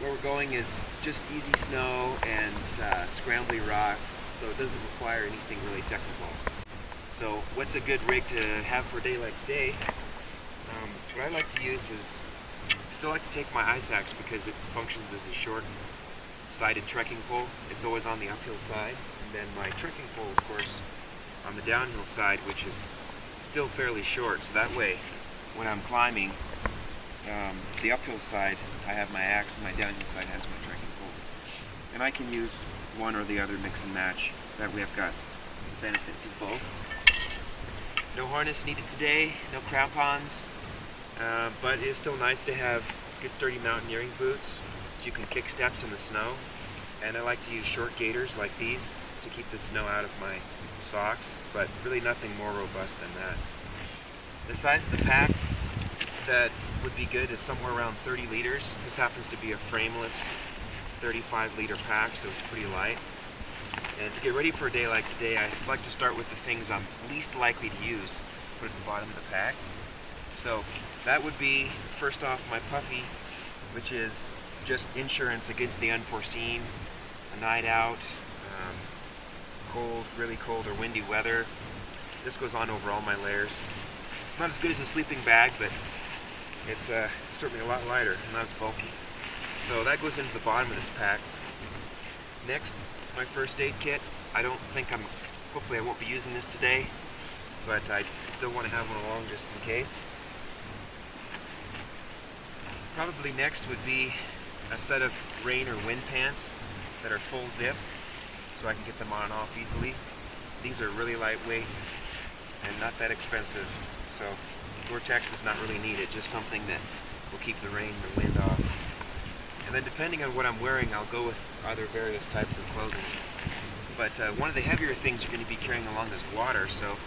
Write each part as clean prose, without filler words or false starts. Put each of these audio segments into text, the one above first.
where we're going is just easy snow and scrambly rock, so it doesn't require anything really technical. So what's a good rig to have for a day like today? What I like to use is, I still like to take my ice axe because it functions as a short-sided trekking pole. It's always on the uphill side, and then my trekking pole, of course, on the downhill side, which is still fairly short, so that way when I'm climbing the uphill side I have my axe and my downhill side has my trekking pole. And I can use one or the other, mix and match. That way I've got the benefits of both. No harness needed today, no crampons, but it is still nice to have good sturdy mountaineering boots so you can kick steps in the snow. And I like to use short gaiters like these to keep the snow out of my socks, but really nothing more robust than that. The size of the pack that would be good is somewhere around 30 liters. This happens to be a frameless 35-liter pack, so it's pretty light. And to get ready for a day like today, I like to start with the things I'm least likely to use, put at the bottom of the pack. So that would be, first off, my puffy, which is just insurance against the unforeseen, a night out, cold, really cold or windy weather. This goes on over all my layers. It's not as good as a sleeping bag, but it's certainly a lot lighter and not as bulky. So that goes into the bottom of this pack. Next, my first aid kit. Hopefully I won't be using this today, but I still want to have one along just in case. Probably next would be a set of rain or wind pants that are full zip, so I can get them on and off easily. These are really lightweight and not that expensive, so Gore-Tex is not really needed, just something that will keep the rain and the wind off. And then depending on what I'm wearing, I'll go with other various types of clothing. But one of the heavier things you're going to be carrying along is water, so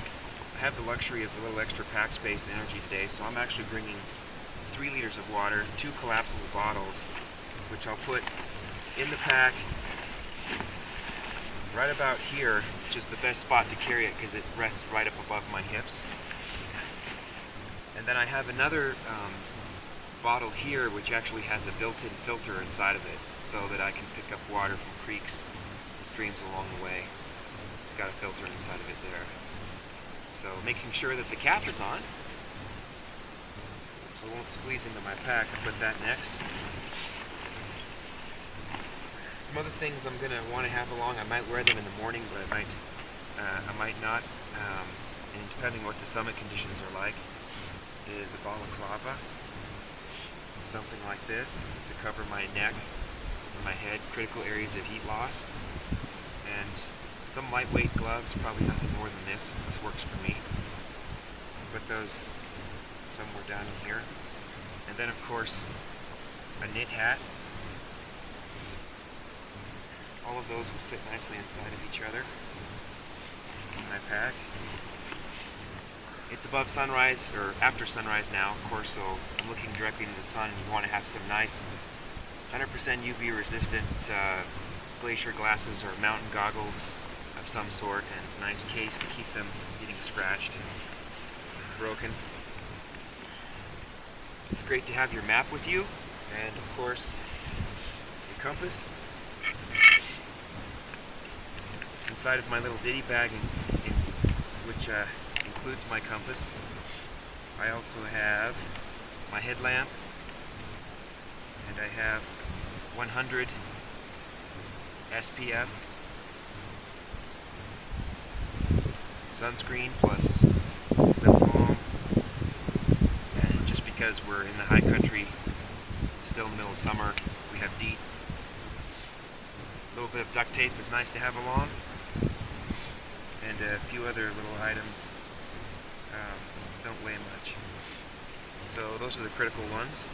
I have the luxury of a little extra pack space and energy today, so I'm actually bringing 3 liters of water, 2 collapsible bottles, which I'll put in the pack right about here, which is the best spot to carry it because it rests right up above my hips. And then I have another bottle here which actually has a built-in filter inside of it so that I can pick up water from creeks and streams along the way. It's got a filter inside of it there. So making sure that the cap is on so it won't squeeze into my pack. I put that next. Some other things I'm going to want to have along, I might wear them in the morning, but I might not, and depending what the summit conditions are like, is a balaclava, something like this, to cover my neck and my head, critical areas of heat loss, and some lightweight gloves, probably nothing more than this. This works for me. Put those somewhere down in here. And then of course, a knit hat. All of those will fit nicely inside of each other in my pack. It's above sunrise, or after sunrise now, of course, so I'm looking directly into the sun, and you want to have some nice 100% UV resistant glacier glasses or mountain goggles of some sort, and a nice case to keep them from getting scratched and broken. It's great to have your map with you, and of course, your compass. Inside of my little ditty bag, which includes my compass, I also have my headlamp, and I have 100 SPF sunscreen plus lip balm, and just because we're in the high country, still in the middle of summer, we have DEET. A little bit of duct tape is nice to have along, and a few other little items don't weigh much. So those are the critical ones.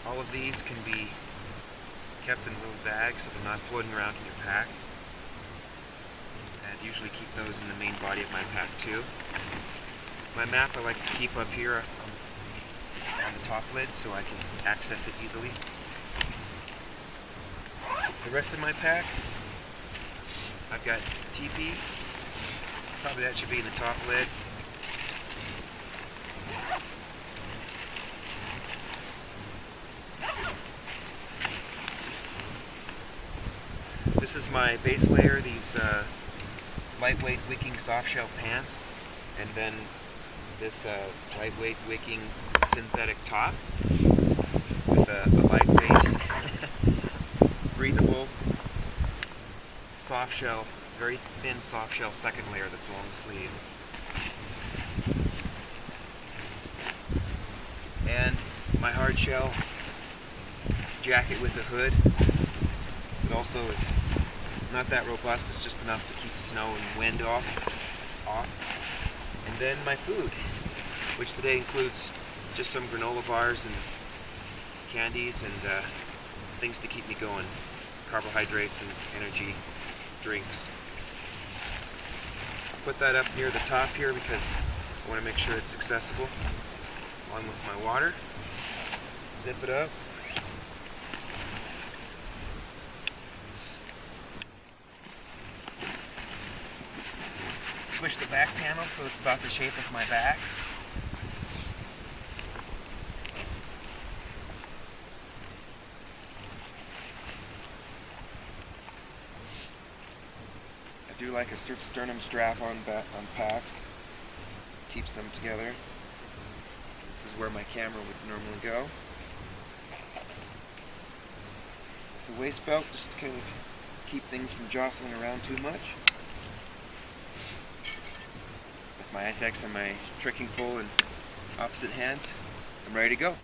All of these can be kept in little bags so they're not floating around in your pack. And usually keep those in the main body of my pack too. My map I like to keep up here on the top lid so I can access it easily. The rest of my pack, I've got TP, probably that should be in the top lid. is my base layer, these lightweight wicking soft shell pants, and then this lightweight wicking synthetic top with a lightweight, breathable soft shell, very thin soft shell second layer that's long sleeve. And my hard shell jacket with a hood. It also is not that robust, it's just enough to keep snow and wind off. And then my food, which today includes just some granola bars and candies and things to keep me going, carbohydrates and energy drinks. Put that up near the top here because I want to make sure it's accessible, along with my water. Zip it up. Squish the back panel so it's about the shape of my back. I do like a sternum strap on packs. Keeps them together. This is where my camera would normally go. The waist belt, just to kind of keep things from jostling around too much. With my ice axe and my trekking pole in opposite hands, I'm ready to go.